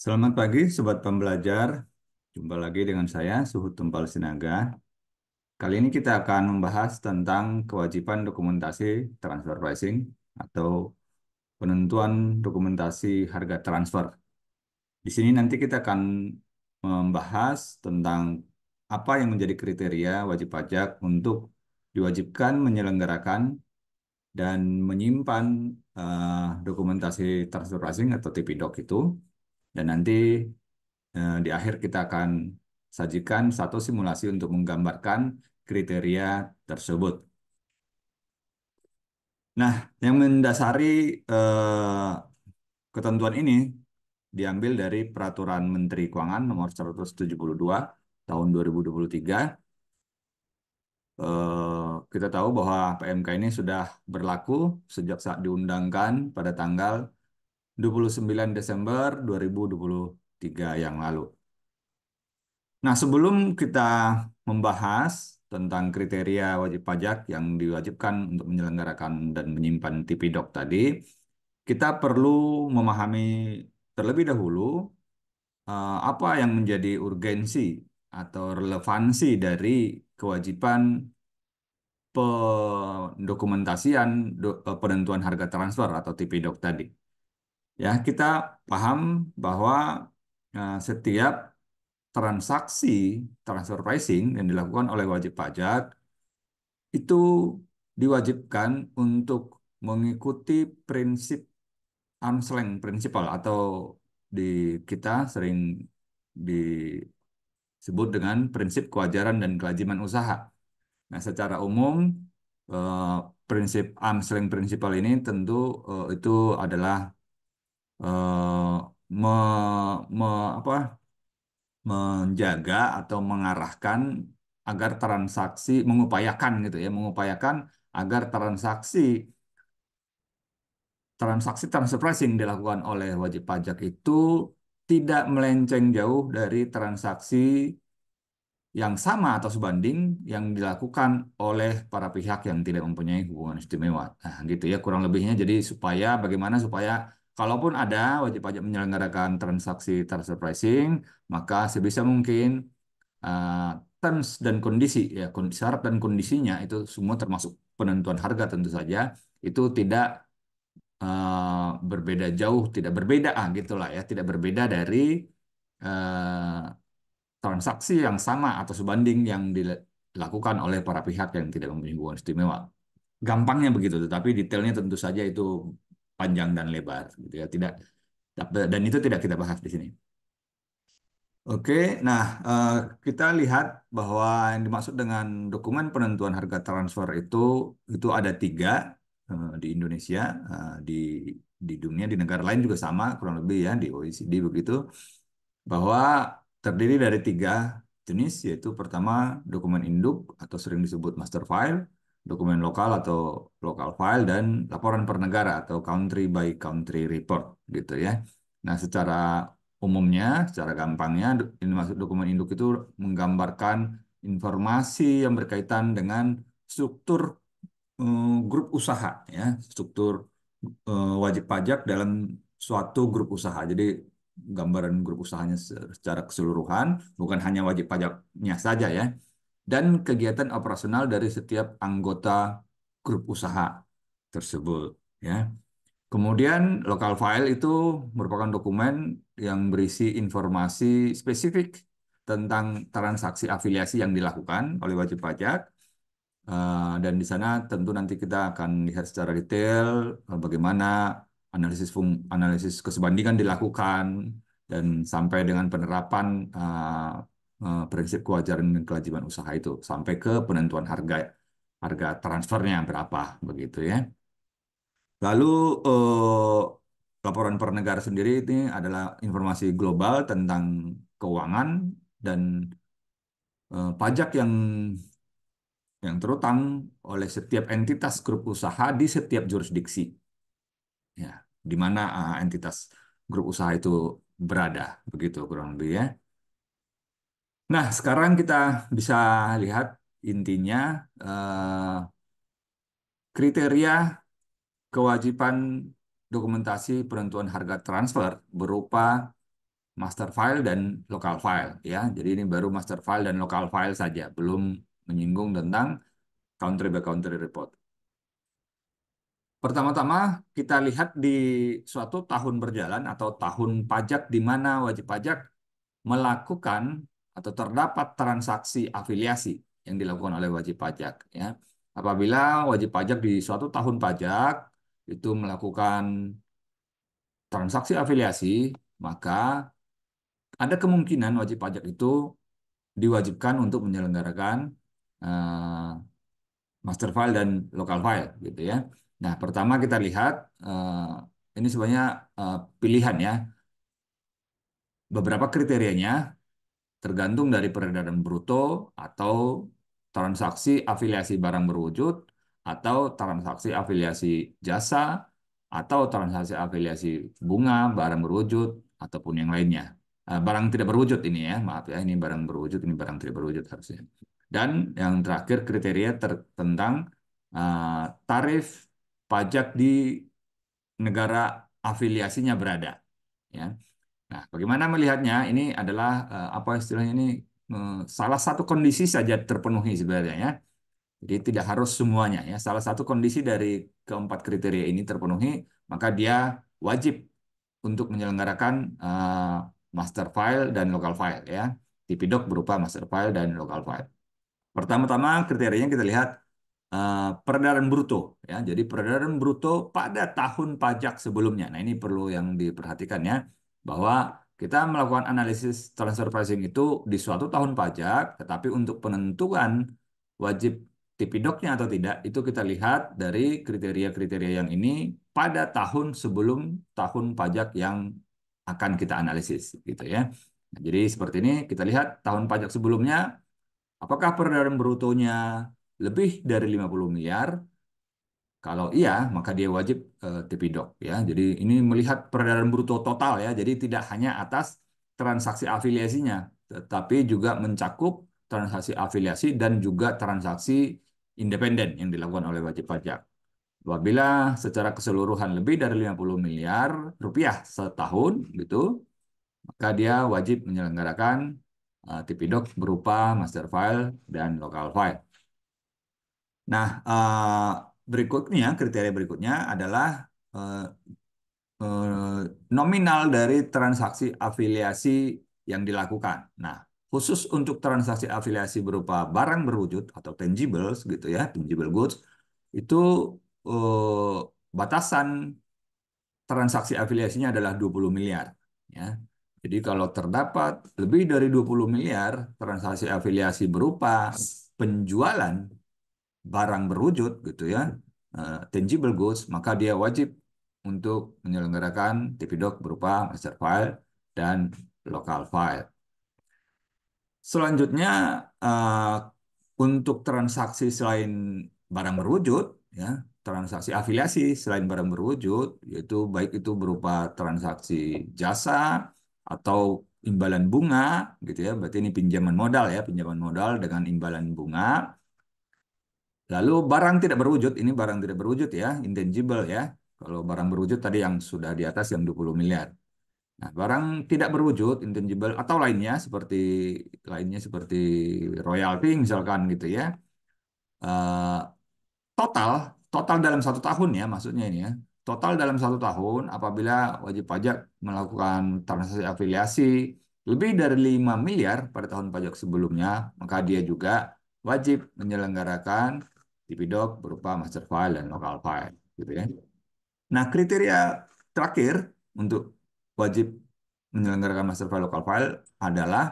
Selamat pagi, Sobat Pembelajar. Jumpa lagi dengan saya, Suhud Tumpal Sinaga. Kali ini kita akan membahas tentang kewajiban dokumentasi transfer pricing atau penentuan dokumentasi harga transfer. Di sini nanti kita akan membahas tentang apa yang menjadi kriteria wajib pajak untuk diwajibkan menyelenggarakan dan menyimpan dokumentasi transfer pricing atau TPDoc itu. Dan nanti di akhir kita akan sajikan satu simulasi untuk menggambarkan kriteria tersebut. Nah, yang mendasari ketentuan ini diambil dari Peraturan Menteri Keuangan Nomor 172 Tahun 2023. Kita tahu bahwa PMK ini sudah berlaku sejak saat diundangkan pada tanggal 29 Desember 2023 yang lalu. Nah, sebelum kita membahas tentang kriteria wajib pajak yang diwajibkan untuk menyelenggarakan dan menyimpan TPDoc tadi, kita perlu memahami terlebih dahulu apa yang menjadi urgensi atau relevansi dari kewajiban pendokumentasian penentuan harga transfer atau TPDoc tadi. Ya, kita paham bahwa setiap transaksi transfer pricing yang dilakukan oleh wajib pajak itu diwajibkan untuk mengikuti prinsip arm's length principle atau di kita sering disebut dengan prinsip kewajaran dan kelaziman usaha. Nah, secara umum eh, prinsip arm's length principle ini tentu itu adalah eh, me, apa menjaga atau mengarahkan agar transaksi mengupayakan gitu ya, mengupayakan agar transaksi transfer pricing dilakukan oleh wajib pajak itu tidak melenceng jauh dari transaksi yang sama atau sebanding yang dilakukan oleh para pihak yang tidak mempunyai hubungan istimewa. Nah, gitu ya kurang lebihnya. Jadi supaya bagaimana supaya kalaupun ada wajib pajak menyelenggarakan transaksi transfer pricing, maka sebisa mungkin uh, terms dan kondisi ya syarat dan kondisinya itu semua termasuk penentuan harga tentu saja itu tidak berbeda jauh, tidak berbeda gitulah ya, tidak berbeda dari uh, transaksi yang sama atau sebanding yang dilakukan oleh para pihak yang tidak mempunyai hubungan istimewa. Gampangnya begitu, tetapi detailnya tentu saja itu panjang dan lebar gitu ya, tidak dan itu tidak kita bahas di sini. Oke, nah kita lihat bahwa yang dimaksud dengan dokumen penentuan harga transfer itu ada tiga di Indonesia, di dunia, di negara lain juga sama kurang lebih ya di OECD begitu, bahwa terdiri dari tiga jenis yaitu pertama dokumen induk atau sering disebut master file, dokumen lokal atau local file dan laporan per negara atau country by country report gitu ya. Nah, secara umumnya, secara gampangnya, ini masuk dokumen induk itu menggambarkan informasi yang berkaitan dengan struktur grup usaha, ya, struktur wajib pajak dalam suatu grup usaha. Jadi gambaran grup usahanya secara keseluruhan, bukan hanya wajib pajaknya saja ya, dan kegiatan operasional dari setiap anggota grup usaha tersebut, ya. Kemudian local file itu merupakan dokumen yang berisi informasi spesifik tentang transaksi afiliasi yang dilakukan oleh wajib pajak. Dan di sana tentu nanti kita akan lihat secara detail bagaimana analisis kesebandingan dilakukan dan sampai dengan penerapan prinsip kewajaran dan kewajiban usaha itu sampai ke penentuan harga harga transfernya berapa begitu ya. Lalu laporan per negara sendiri ini adalah informasi global tentang keuangan dan pajak yang terutang oleh setiap entitas grup usaha di setiap jurisdiksi, ya, di mana entitas grup usaha itu berada, begitu kurang lebih ya. Nah, sekarang kita bisa lihat intinya eh, kriteria kewajiban dokumentasi penentuan harga transfer berupa master file dan local file ya. Jadi ini baru master file dan local file saja, belum menyinggung tentang country by country report. Pertama-tama kita lihat di suatu tahun berjalan atau tahun pajak di mana wajib pajak melakukan atau terdapat transaksi afiliasi yang dilakukan oleh wajib pajak ya. Apabila wajib pajak di suatu tahun pajak itu melakukan transaksi afiliasi, maka ada kemungkinan wajib pajak itu diwajibkan untuk menyelenggarakan eh, master file dan local file gitu ya. Nah, pertama kita lihat ini sebenarnya pilihan ya. Beberapa kriterianya tergantung dari peredaran bruto atau transaksi afiliasi barang berwujud atau transaksi afiliasi jasa atau transaksi afiliasi bunga barang berwujud ataupun yang lainnya. Barang tidak berwujud ini ya, maaf ya, ini barang berwujud, ini barang tidak berwujud harusnya. Dan yang terakhir kriteria tentang tarif pajak di negara afiliasinya berada. Ya. Nah, bagaimana melihatnya? Ini adalah apa istilahnya ini salah satu kondisi saja terpenuhi sebenarnya ya. Jadi tidak harus semuanya ya. Salah satu kondisi dari keempat kriteria ini terpenuhi, maka dia wajib untuk menyelenggarakan master file dan local file ya. Tipidoc berupa master file dan local file. Pertama-tama kriterianya kita lihat peredaran bruto ya. Jadi peredaran bruto pada tahun pajak sebelumnya. Nah, ini perlu yang diperhatikan ya bahwa kita melakukan analisis transfer pricing itu di suatu tahun pajak, tetapi untuk penentuan wajib tipidoknya atau tidak itu kita lihat dari kriteria-kriteria yang ini pada tahun sebelum tahun pajak yang akan kita analisis gitu ya. Nah, jadi seperti ini kita lihat tahun pajak sebelumnya apakah peredaran brutonya lebih dari 50 miliar? Kalau iya, maka dia wajib Tipidok ya. Jadi ini melihat peredaran bruto total ya. Jadi tidak hanya atas transaksi afiliasinya, tetapi juga mencakup transaksi afiliasi dan juga transaksi independen yang dilakukan oleh wajib pajak. Apabila secara keseluruhan lebih dari 50 miliar rupiah setahun gitu, maka dia wajib menyelenggarakan Tipidok berupa master file dan local file. Nah, berikutnya, kriteria berikutnya adalah eh, nominal dari transaksi afiliasi yang dilakukan. Nah, khusus untuk transaksi afiliasi berupa barang berwujud atau tangibles gitu ya, tangible goods, itu eh, batasan transaksi afiliasinya adalah 20 miliar. Ya. Jadi kalau terdapat lebih dari 20 miliar transaksi afiliasi berupa penjualan barang berwujud gitu ya, tangible goods, maka dia wajib untuk menyelenggarakan Tipidoc berupa master file dan local file. Selanjutnya eh, untuk transaksi selain barang berwujud ya, transaksi afiliasi selain barang berwujud yaitu baik itu berupa transaksi jasa atau imbalan bunga gitu ya. Berarti ini pinjaman modal ya, pinjaman modal dengan imbalan bunga. Lalu barang tidak berwujud, ini barang tidak berwujud ya, intangible ya. Kalau barang berwujud tadi yang sudah di atas yang 20 miliar. Nah, barang tidak berwujud, intangible atau lainnya seperti royalti misalkan gitu ya. Eh, total total dalam satu tahun ya maksudnya ini ya. Total dalam satu tahun apabila wajib pajak melakukan transaksi afiliasi lebih dari 5 miliar pada tahun pajak sebelumnya, maka dia juga wajib menyelenggarakan Tipidoc berupa master file dan local file gitu ya. Nah, kriteria terakhir untuk wajib menyelenggarakan master file local file adalah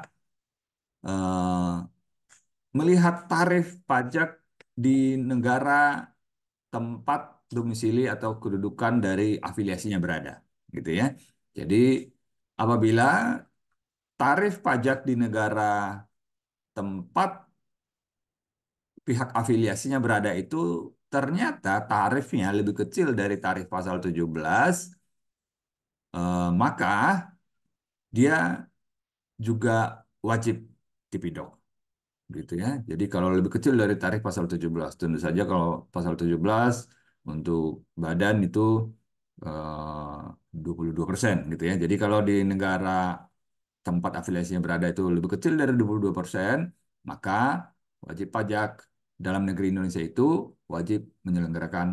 eh, melihat tarif pajak di negara tempat domisili atau kedudukan dari afiliasinya berada, gitu ya. Jadi apabila tarif pajak di negara tempat pihak afiliasinya berada itu ternyata tarifnya lebih kecil dari tarif pasal 17, maka dia juga wajib Tipidok gitu ya. Jadi kalau lebih kecil dari tarif pasal 17, tentu saja kalau pasal 17 untuk badan itu 22% gitu ya. Jadi kalau di negara tempat afiliasinya berada itu lebih kecil dari 22%, maka wajib pajak dalam negeri Indonesia itu wajib menyelenggarakan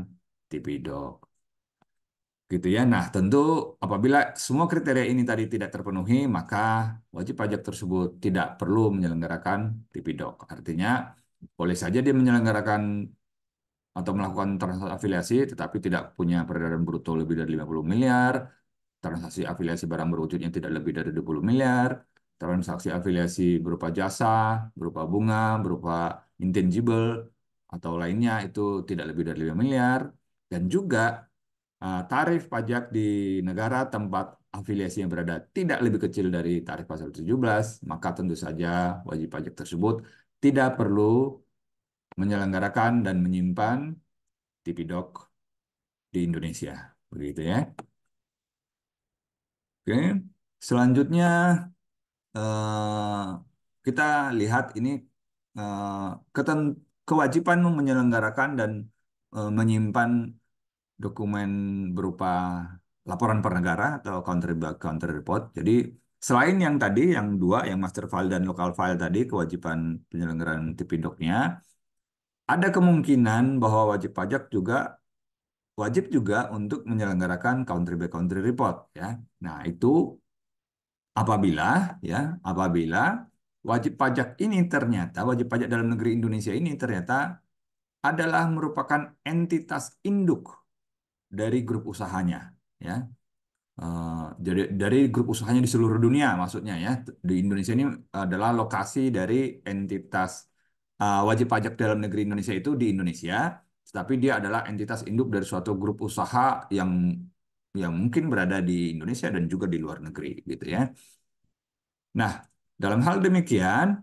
TPDoc. Gitu ya. Nah, tentu apabila semua kriteria ini tadi tidak terpenuhi, maka wajib pajak tersebut tidak perlu menyelenggarakan TPDoc. Artinya, boleh saja dia menyelenggarakan atau melakukan transaksi afiliasi, tetapi tidak punya peredaran bruto lebih dari 50 miliar, transaksi afiliasi barang berwujudnya tidak lebih dari 20 miliar, transaksi afiliasi berupa jasa, berupa bunga, berupa intangible, atau lainnya itu tidak lebih dari 5 miliar, dan juga tarif pajak di negara tempat afiliasi yang berada tidak lebih kecil dari tarif pasal 17, maka tentu saja wajib pajak tersebut tidak perlu menyelenggarakan dan menyimpan TPDoc di Indonesia. Begitu ya. Oke. Selanjutnya eh, kita lihat ini eh, kewajiban menyelenggarakan dan menyimpan dokumen berupa laporan per negara atau country by country report. Jadi selain yang tadi, yang dua, yang master file dan local file tadi, kewajiban penyelenggaraan TPDoc-nya, ada kemungkinan bahwa wajib juga untuk menyelenggarakan country by country report ya. Nah, itu apabila ya, apabila wajib pajak dalam negeri Indonesia ini ternyata adalah merupakan entitas induk dari grup usahanya ya. Jadi dari grup usahanya di seluruh dunia maksudnya ya. Di Indonesia ini adalah lokasi dari entitas wajib pajak dalam negeri Indonesia itu di Indonesia, tetapi dia adalah entitas induk dari suatu grup usaha yang mungkin berada di Indonesia dan juga di luar negeri gitu ya. Nah, dalam hal demikian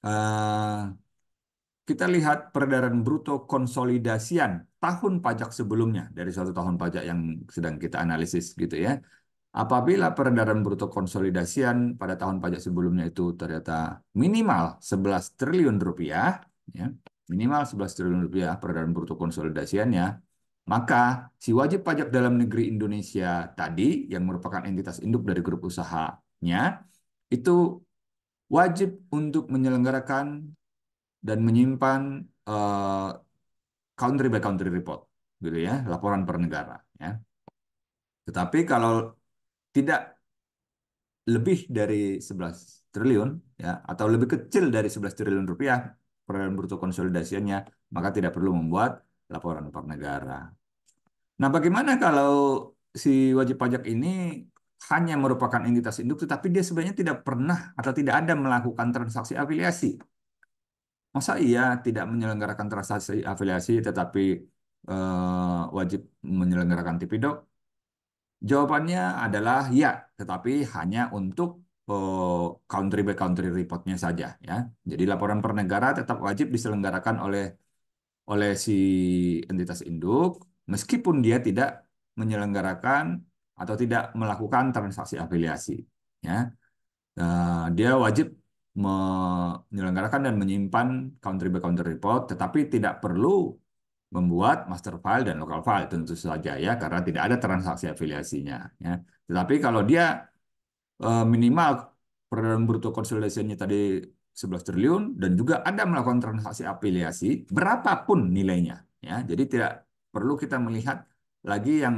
eh, kita lihat peredaran bruto konsolidasian tahun pajak sebelumnya dari suatu tahun pajak yang sedang kita analisis gitu ya. Apabila peredaran bruto konsolidasian pada tahun pajak sebelumnya itu ternyata minimal 11 triliun rupiah, ya, minimal 11 triliun rupiah peredaran bruto konsolidasiannya, maka si wajib pajak dalam negeri Indonesia tadi, yang merupakan entitas induk dari grup usahanya, itu wajib untuk menyelenggarakan dan menyimpan eh, country by country report, gitu ya, laporan per negara. Ya. Tetapi kalau tidak lebih dari 11 triliun ya atau lebih kecil dari 11 triliun rupiah peredaran bruto konsolidasinya, maka tidak perlu membuat laporan per negara. Nah, bagaimana kalau si wajib pajak ini hanya merupakan entitas induk tetapi dia sebenarnya tidak pernah atau tidak ada melakukan transaksi afiliasi? Masa iya tidak menyelenggarakan transaksi afiliasi tetapi wajib menyelenggarakan TPDoc? Jawabannya adalah ya, tetapi hanya untuk country by country reportnya saja ya. Jadi laporan per negara tetap wajib diselenggarakan oleh si entitas induk, meskipun dia tidak menyelenggarakan atau tidak melakukan transaksi afiliasi. Ya, dia wajib menyelenggarakan dan menyimpan country by country report, tetapi tidak perlu membuat master file dan local file tentu saja ya karena tidak ada transaksi afiliasinya ya. Tetapi kalau dia minimal peredaran bruto konsolidasinya tadi 11 triliun dan juga ada melakukan transaksi afiliasi berapapun nilainya ya. Jadi tidak perlu kita melihat lagi yang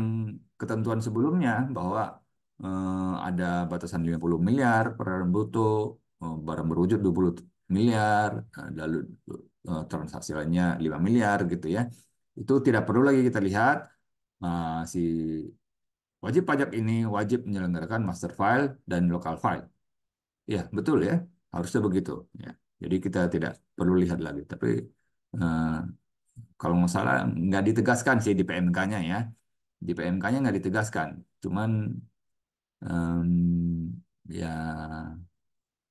ketentuan sebelumnya bahwa ada batasan 50 miliar peredaran bruto, barang berwujud 20 miliar, lalu transaksi lainnya 5 miliar gitu ya. Itu tidak perlu lagi kita lihat si wajib pajak ini wajib menyelenggarakan master file dan local file. Ya, betul ya. Harusnya begitu. Ya. Jadi kita tidak perlu lihat lagi. Tapi eh, kalau nggak salah nggak ditegaskan sih di PMK-nya ya. Di PMK-nya nggak ditegaskan. Cuman ya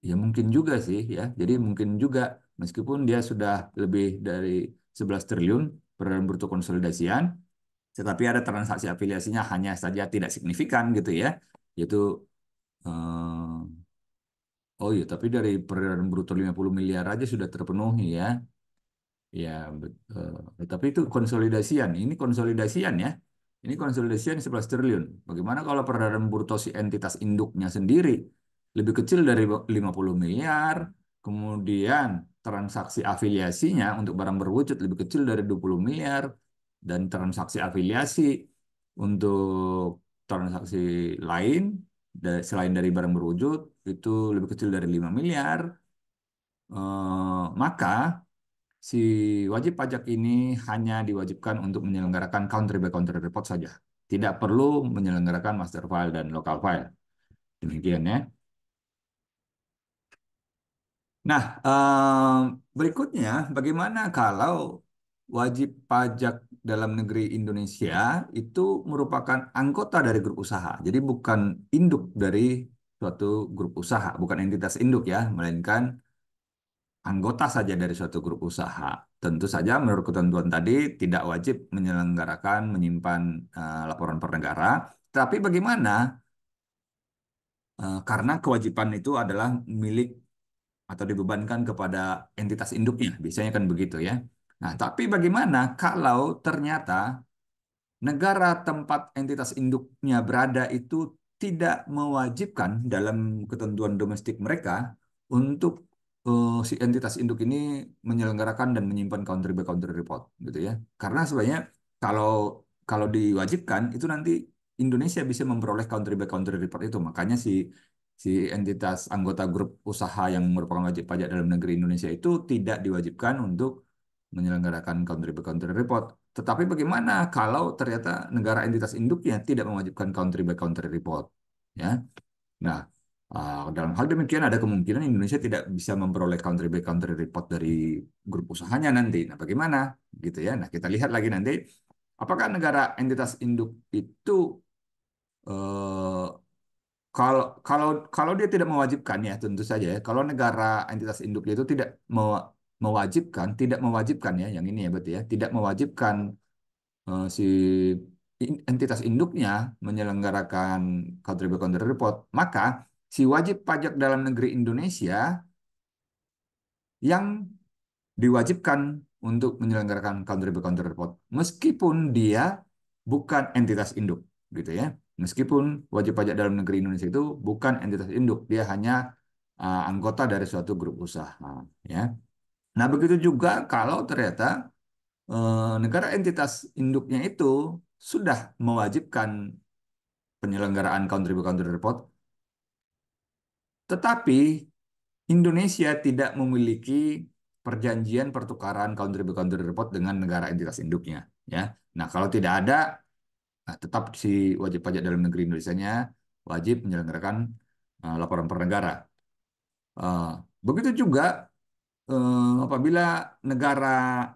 ya mungkin juga sih ya. Jadi mungkin juga meskipun dia sudah lebih dari 11 triliun peredaran bruto konsolidasian, tetapi ada transaksi afiliasinya hanya saja tidak signifikan gitu ya. Yaitu oh iya, tapi dari peredaran bruto 50 miliar aja sudah terpenuhi ya. Ya, betul. Tapi itu konsolidasian. Ini konsolidasian ya. Ini konsolidasian 11 triliun. Bagaimana kalau peredaran bruto si entitas induknya sendiri lebih kecil dari 50 miliar, kemudian transaksi afiliasinya untuk barang berwujud lebih kecil dari 20 miliar, dan transaksi afiliasi untuk transaksi lain selain dari barang berwujud itu lebih kecil dari 5 miliar, maka si wajib pajak ini hanya diwajibkan untuk menyelenggarakan country by country report saja. Tidak perlu menyelenggarakan master file dan local file. Demikian ya. Nah, berikutnya, bagaimana kalau wajib pajak dalam negeri Indonesia itu merupakan anggota dari grup usaha, jadi bukan induk dari suatu grup usaha, bukan entitas induk ya, melainkan anggota saja dari suatu grup usaha. Tentu saja menurut ketentuan tadi tidak wajib menyelenggarakan, menyimpan laporan per negara. Tapi bagaimana? Karena kewajiban itu adalah milik atau dibebankan kepada entitas induknya. Biasanya kan begitu ya. Nah, tapi bagaimana kalau ternyata negara tempat entitas induknya berada itu tidak mewajibkan dalam ketentuan domestik mereka untuk si entitas induk ini menyelenggarakan dan menyimpan country by country report gitu ya. Karena sebenarnya kalau kalau diwajibkan itu nanti Indonesia bisa memperoleh country by country report itu. Makanya si si entitas anggota grup usaha yang merupakan wajib pajak dalam negeri Indonesia itu tidak diwajibkan untuk menyelenggarakan country by country report. Tetapi bagaimana kalau ternyata negara entitas induknya tidak mewajibkan country by country report? Ya, nah dalam hal demikian ada kemungkinan Indonesia tidak bisa memperoleh country by country report dari grup usahanya nanti. Nah, bagaimana? Gitu ya. Nah, kita lihat lagi nanti apakah negara entitas induk itu eh, kalau kalau kalau dia tidak mewajibkan ya tentu saja ya. Kalau negara entitas induknya itu tidak mewajibkan ya, yang ini ya berarti ya, tidak mewajibkan si entitas induknya menyelenggarakan country by country report, maka si wajib pajak dalam negeri Indonesia yang diwajibkan untuk menyelenggarakan country by country report, meskipun dia bukan entitas induk, gitu ya. Meskipun wajib pajak dalam negeri Indonesia itu bukan entitas induk, dia hanya anggota dari suatu grup usaha, ya. Nah, begitu juga kalau ternyata negara entitas induknya itu sudah mewajibkan penyelenggaraan country by country report, tetapi Indonesia tidak memiliki perjanjian pertukaran country by country report dengan negara entitas induknya, ya. Nah, kalau tidak ada, nah, tetap si wajib pajak dalam negeri Indonesia-nya wajib menyelenggarakan laporan per negara. Eh, Begitu juga apabila negara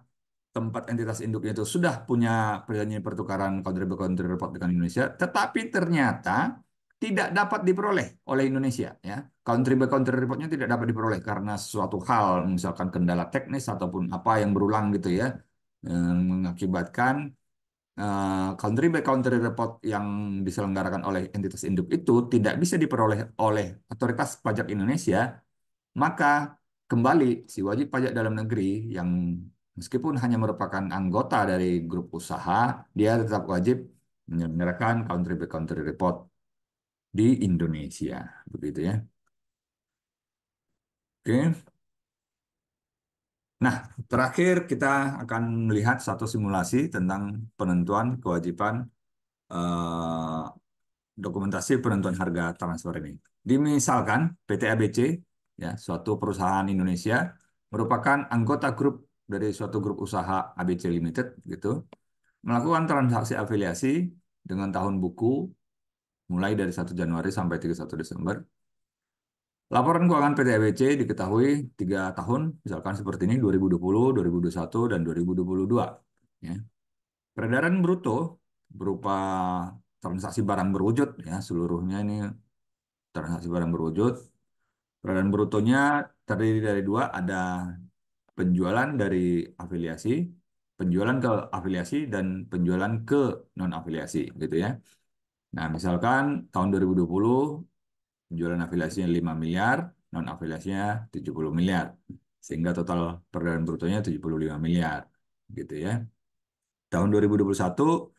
tempat entitas induknya itu sudah punya perjanjian pertukaran country by country report dengan Indonesia, tetapi ternyata tidak dapat diperoleh oleh Indonesia, ya. Country by country reportnya tidak dapat diperoleh karena suatu hal, misalkan kendala teknis ataupun apa yang berulang gitu ya, yang mengakibatkan country by country report yang diselenggarakan oleh entitas induk itu tidak bisa diperoleh oleh otoritas pajak Indonesia, maka kembali si wajib pajak dalam negeri yang meskipun hanya merupakan anggota dari grup usaha, dia tetap wajib menyelenggarakan country by country report di Indonesia, begitu ya. Oke. Nah, terakhir kita akan melihat satu simulasi tentang penentuan kewajiban eh, dokumentasi penentuan harga transfer ini. Dimisalkan PT ABC, ya, suatu perusahaan Indonesia merupakan anggota grup dari suatu grup usaha ABC Limited, gitu, melakukan transaksi afiliasi dengan tahun buku mulai dari 1 Januari sampai 31 Desember. Laporan keuangan PT ABC diketahui 3 tahun, misalkan seperti ini, 2020, 2021, dan 2022. Ya. Peredaran bruto berupa transaksi barang berwujud, ya, seluruhnya ini transaksi barang berwujud. Peredaran brutonya terdiri dari dua, ada penjualan dari afiliasi, penjualan ke afiliasi, dan penjualan ke non-afiliasi, gitu ya. Nah, misalkan tahun 2020 penjualan afiliasinya 5 miliar, non-afiliasinya 70 miliar. Sehingga total peredaran brutonya 75 miliar, gitu ya. Tahun 2021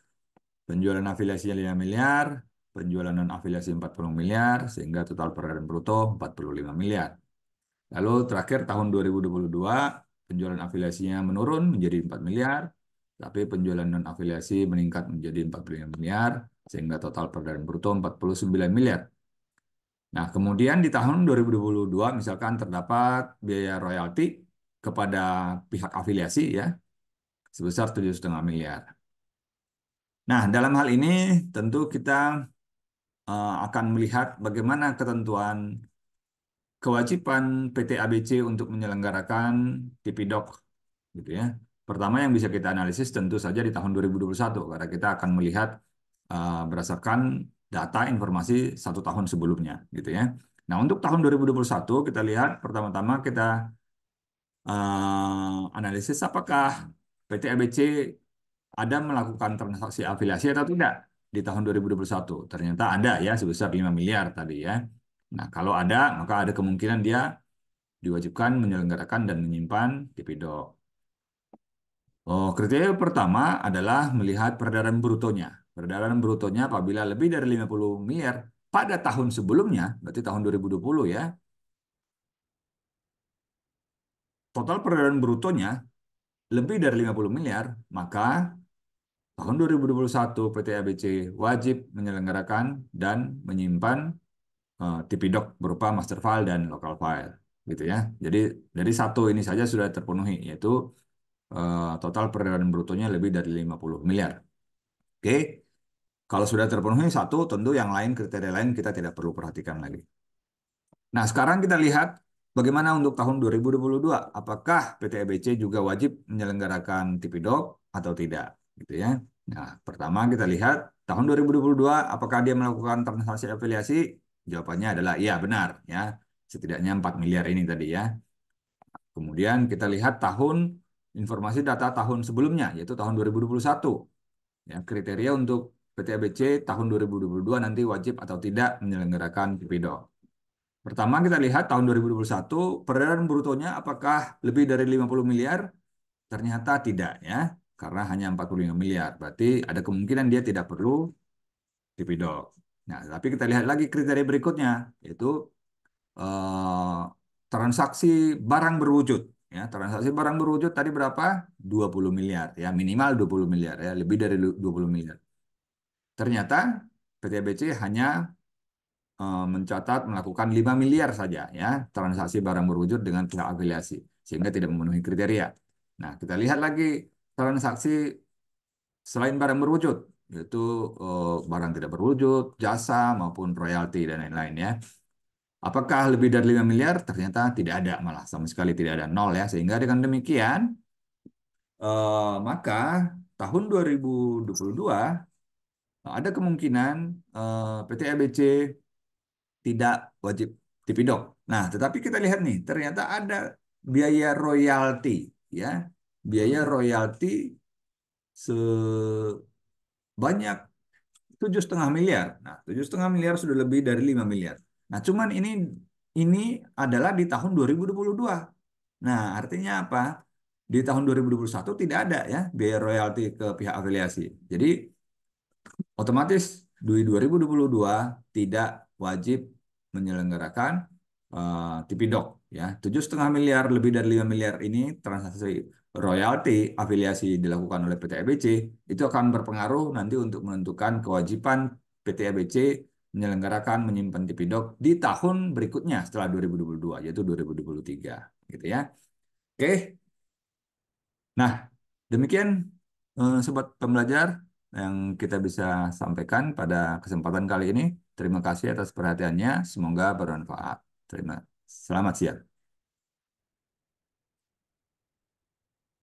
penjualan afiliasinya 5 miliar, penjualan non afiliasi 40 miliar, sehingga total peredaran bruto 45 miliar. Lalu terakhir tahun 2022 penjualan afiliasinya menurun menjadi 4 miliar, tapi penjualan non afiliasi meningkat menjadi 45 miliar, sehingga total peredaran bruto 49 miliar. Nah, kemudian di tahun 2022 misalkan terdapat biaya royalti kepada pihak afiliasi ya sebesar 7,5 miliar. Nah, dalam hal ini tentu kita akan melihat bagaimana ketentuan kewajiban PT ABC untuk menyelenggarakan TPDoc gitu ya. Pertama yang bisa kita analisis tentu saja di tahun 2021 karena kita akan melihat berdasarkan data informasi 1 tahun sebelumnya gitu ya. Nah, untuk tahun 2021 kita lihat pertama-tama kita analisis apakah PT ABC ada melakukan transaksi afiliasi atau tidak di tahun 2021. Ternyata ada ya sebesar 5 miliar tadi ya. Nah, kalau ada maka ada kemungkinan dia diwajibkan menyelenggarakan dan menyimpan Tipido. Oh, kriteria pertama adalah melihat peredaran brutonya. Peredaran brutonya apabila lebih dari 50 miliar pada tahun sebelumnya, berarti tahun 2020 ya, total peredaran brutonya lebih dari 50 miliar, maka tahun 2021 PT ABC wajib menyelenggarakan dan menyimpan TPDoc berupa master file dan local file gitu ya. Jadi dari satu ini saja sudah terpenuhi yaitu total peredaran brutonya lebih dari 50 miliar. Oke. Kalau sudah terpenuhi satu, tentu yang lain kriteria lain kita tidak perlu perhatikan lagi. Nah, sekarang kita lihat bagaimana untuk tahun 2022. Apakah PT EBC juga wajib menyelenggarakan TPDoc atau tidak, gitu ya. Nah, pertama kita lihat tahun 2022 apakah dia melakukan transaksi afiliasi? Jawabannya adalah iya, benar ya. Setidaknya 4 miliar ini tadi ya. Kemudian kita lihat informasi data tahun sebelumnya yaitu tahun 2021. Ya, kriteria untuk PT ABC tahun 2022 nanti wajib atau tidak menyelenggarakan TPDoc. Pertama kita lihat tahun 2021 peredaran brutonya apakah lebih dari 50 miliar? Ternyata tidak ya, karena hanya 45 miliar. Berarti ada kemungkinan dia tidak perlu TPDoc. Nah, tapi kita lihat lagi kriteria berikutnya, yaitu eh, transaksi barang berwujud. Ya, transaksi barang berwujud tadi berapa? 20 miliar ya, minimal 20 miliar ya, lebih dari 20 miliar. Ternyata PT ABC hanya mencatat melakukan 5 miliar saja ya transaksi barang berwujud dengan pihak afiliasi sehingga tidak memenuhi kriteria. Nah, kita lihat lagi transaksi selain barang berwujud yaitu barang tidak berwujud, jasa maupun royalti dan lain-lain ya. Apakah lebih dari 5 miliar? Ternyata tidak ada malah sama sekali tidak ada nol ya sehingga dengan demikian maka tahun 2022 ada kemungkinan PT ABC tidak wajib TPDoc. Nah, tetapi kita lihat nih, ternyata ada biaya royalti, ya, biaya royalti sebanyak 7,5 miliar. Nah, 7,5 miliar sudah lebih dari 5 miliar. Nah, cuman ini adalah di tahun 2022. Nah, artinya apa? Di tahun 2021 tidak ada ya biaya royalti ke pihak afiliasi. Jadi otomatis di 2022 tidak wajib menyelenggarakan TPDoc ya 7,5 miliar lebih dari 5 miliar ini transaksi royalti afiliasi dilakukan oleh PT EBC itu akan berpengaruh nanti untuk menentukan kewajiban PT EBC menyelenggarakan menyimpan TPDoc di tahun berikutnya setelah 2022 yaitu 2023 gitu ya. Oke. Nah, demikian sobat pembelajar yang kita bisa sampaikan pada kesempatan kali ini. Terima kasih atas perhatiannya. Semoga bermanfaat. Selamat siang.